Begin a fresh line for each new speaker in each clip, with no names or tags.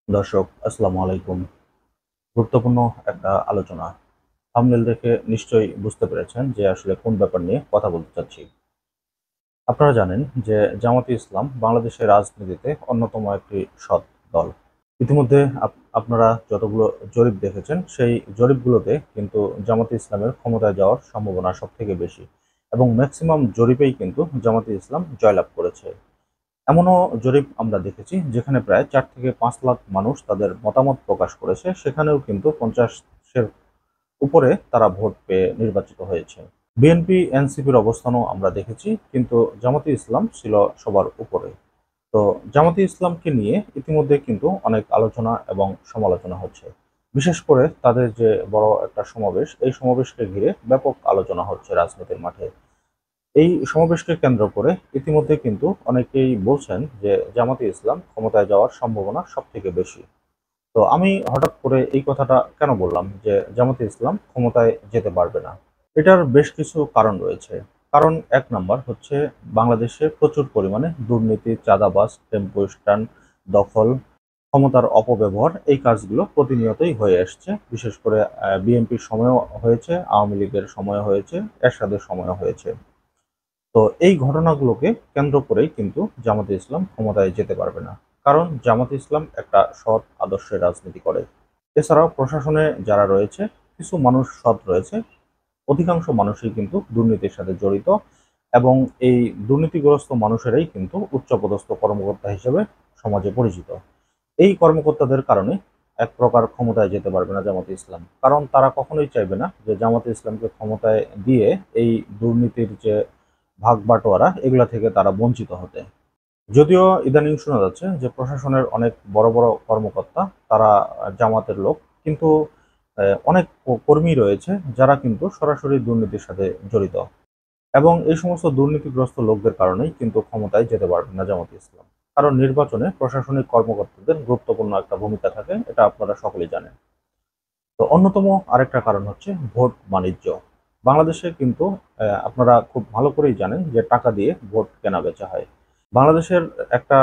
দর্শক আসসালামু আলাইকুম। গুরুত্বপূর্ণ একটা আলোচনা। থাম্বনেল দেখে নিশ্চয়ই বুঝতে পেরেছেন যে আসলে কোন ব্যাপার নিয়ে কথা বলতে চাচ্ছি। আপনারা জানেন যে জামাতে ইসলাম বাংলাদেশের রাজনীতিতে অন্যতম একটি সৎ দল। ইতিমধ্যে আপনারা যতগুলো জরিপ দেখেছেন সেই জরিপগুলোতে কিন্তু জামাতে ইসলামের ক্ষমতায় যাওয়ার সম্ভাবনা সবথেকে বেশি এবং ম্যাক্সিমাম জরিপেই কিন্তু জামাতে ইসলাম জয়লাভ করেছে। এমনও জরিপ আমরা দেখেছি যেখানে প্রায় ৪ থেকে ৫ লাখ মানুষ তাদের মতামত প্রকাশ করেছে। সেখানেও কিন্তু ৫০-এর উপরে তারা ভোট পেয়ে নির্বাচিত হয়েছে। বিএনপি, এনসিপির অবস্থানও আমরা দেখেছি, কিন্তু জামাতে ইসলাম ছিল সবার উপরে। তো জামাতে ইসলামকে নিয়ে ইতিমধ্যে কিন্তু অনেক আলোচনা এবং সমালোচনা হচ্ছে। বিশেষ করে তাদের যে বড় একটা সমাবেশ, এই সমাবেশকে ঘিরে ব্যাপক আলোচনা হচ্ছে রাজনীতির মাঠে। এই সমাবেশকে কেন্দ্র করে ইতিমধ্যে কিন্তু অনেকেই বলছেন যে জামাতে ইসলাম ক্ষমতায় যাওয়ার সম্ভাবনা সবথেকে বেশি। তো আমি হঠাৎ করে এই কথাটা কেন বললাম যে জামাতে ইসলাম ক্ষমতায় যেতে পারবে না? এটার বেশ কিছু কারণ রয়েছে। কারণ ১ নাম্বার হচ্ছে বাংলাদেশে প্রচুর পরিমাণে দুর্নীতি, চাঁদাবাজ, টেম্পো স্ট্যান্ড দখল, ক্ষমতার অপব্যবহার এই কাজগুলো প্রতিনিয়তই হয়ে আসছে। বিশেষ করে বিএনপির সময়েও হয়েছে, আওয়ামী লীগের সময়ে হয়েছে, এরশাদের সময়ও হয়েছে। তো এই ঘটনাগুলোকে কেন্দ্র করেই কিন্তু জামাতে ইসলাম ক্ষমতায় যেতে পারবে না। কারণ জামাতে ইসলাম একটা সৎ আদর্শের রাজনীতি করে। এছাড়াও প্রশাসনে যারা রয়েছে, কিছু মানুষ সৎ রয়েছে, অধিকাংশ মানুষই কিন্তু দুর্নীতির সাথে জড়িত এবং এই দুর্নীতিগ্রস্ত মানুষেরাই কিন্তু উচ্চপদস্থ কর্মকর্তা হিসেবে সমাজে পরিচিত। এই কর্মকর্তাদের কারণে এক প্রকার ক্ষমতায় যেতে পারবে না জামাতে ইসলাম। কারণ তারা কখনোই চাইবে না যে জামাতে ইসলামকে ক্ষমতায় দিয়ে এই দুর্নীতির যে ভাগ-বাঁটোয়ারা এগুলা থেকে তারা বঞ্চিত হতে। যদিও ইদানিং শোনা যাচ্ছে যে প্রশাসনের অনেক বড়, বড় কর্মকর্তা তারা জামাতের লোক। কিন্তু অনেক কর্মী রয়েছে যারা কিন্তু সরাসরি দুর্নীতির সাথে জড়িত। এবং এই সমস্ত দুর্নীতিগ্রস্ত লোকদের কারণেই কিন্তু ক্ষমতায় যেতে পারবে না জামাতে ইসলাম। কারণ নির্বাচনে প্রশাসনিক কর্মকর্তাদের গুরুত্বপূর্ণ একটা ভূমিকা থাকে, এটা আপনারা সকলেই জানেন। তো অন্যতম আরেকটা কারণ হচ্ছে ভোট বাণিজ্য। বাংলাদেশে কিন্তু আপনারা খুব ভালো করেই জানেন যে টাকা দিয়ে ভোট কেনা-বেচা হয়। বাংলাদেশের একটা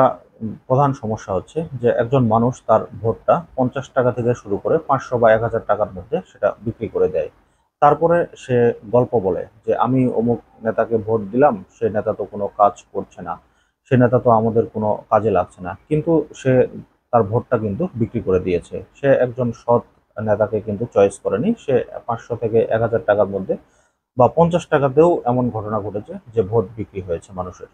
প্রধান সমস্যা হচ্ছে যে একজন মানুষ তার ভোটটা ৳৫০ থেকে শুরু করে ৳৫০০ বা ৳১,০০০ মধ্যে সেটা বিক্রি করে দেয়। তারপরে সে গল্প বলে যে, "আমি অমুক নেতাকে ভোট দিলাম, সে নেতা তো কোনো কাজ করছে না। সে নেতা তো আমাদের কোনো কাজে লাগছে না।" কিন্তু সে তার ভোটটা কিন্তু বিক্রি করে দিয়েছে। সে একজন সৎ নেতাকে কিন্তু চয়েস করেনি। সে ৳৫০০ থেকে ৳১,০০০ মধ্যে বা ৳৫০ তেও এমন ঘটনা ঘটেছে যে ভোট বিক্রি হয়েছে মানুষের।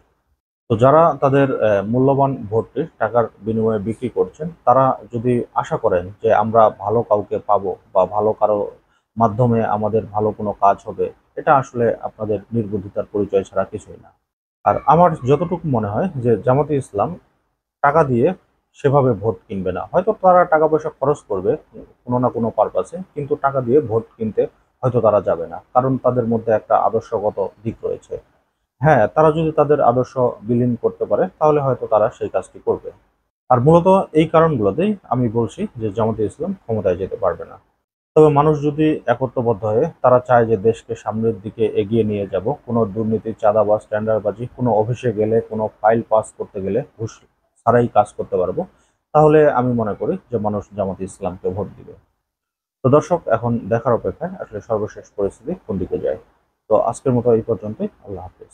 তো যারা তাদের মূল্যবান ভোটটি টাকার বিনিময়ে বিক্রি করছেন, তারা যদি আশা করেন যে আমরা ভালো কাউকে পাবো বা ভালো কারো মাধ্যমে আমাদের ভালো কোনো কাজ হবে, এটা আসলে আপনাদের নির্বুদ্ধিতার পরিচয় ছাড়া কিছুই না। আর আমার যতটুকু মনে হয় যে জামাতে ইসলাম টাকা দিয়ে সেভাবে ভোট কিনবে না। হয়তো তারা টাকা-পয়সা খরচ করবে কোনো না কোনো পারপাসে, কিন্তু টাকা দিয়ে ভোট কিনতে হয়তো তারা যাবে না। কারণ তাদের মধ্যে একটা আদর্শগত দিক রয়েছে। হ্যাঁ, তারা যদি তাদের আদর্শ বিলীন করতে পারে, তাহলে হয়তো তারা সেই কাজটি করবে। আর মূলত এই কারণগুলোতেই আমি বলছি যে জামাতে ইসলাম ক্ষমতায় যেতে পারবে না। তবে মানুষ যদি একত্রবদ্ধ হয়ে তারা চায় যে দেশকে সামনের দিকে এগিয়ে নিয়ে যাব, কোনো দুর্নীতি, চাঁদাবাজ, টেন্ডারবাজি, কোনো অফিসে গেলে, কোনো ফাইল পাস করতে গেলে ঘুষ ছাড়াই কাজ করতে পারবো, তাহলে আমি মনে করি যে মানুষ জামাতে ইসলামকে ভোট দিবে। তো দর্শক, এখন দেখার অপেক্ষায় আসলে সর্বশেষ পরিস্থিতি কোন দিকে যায়। তো আজকের মতো এই পর্যন্তই। আল্লাহ হাফেজ।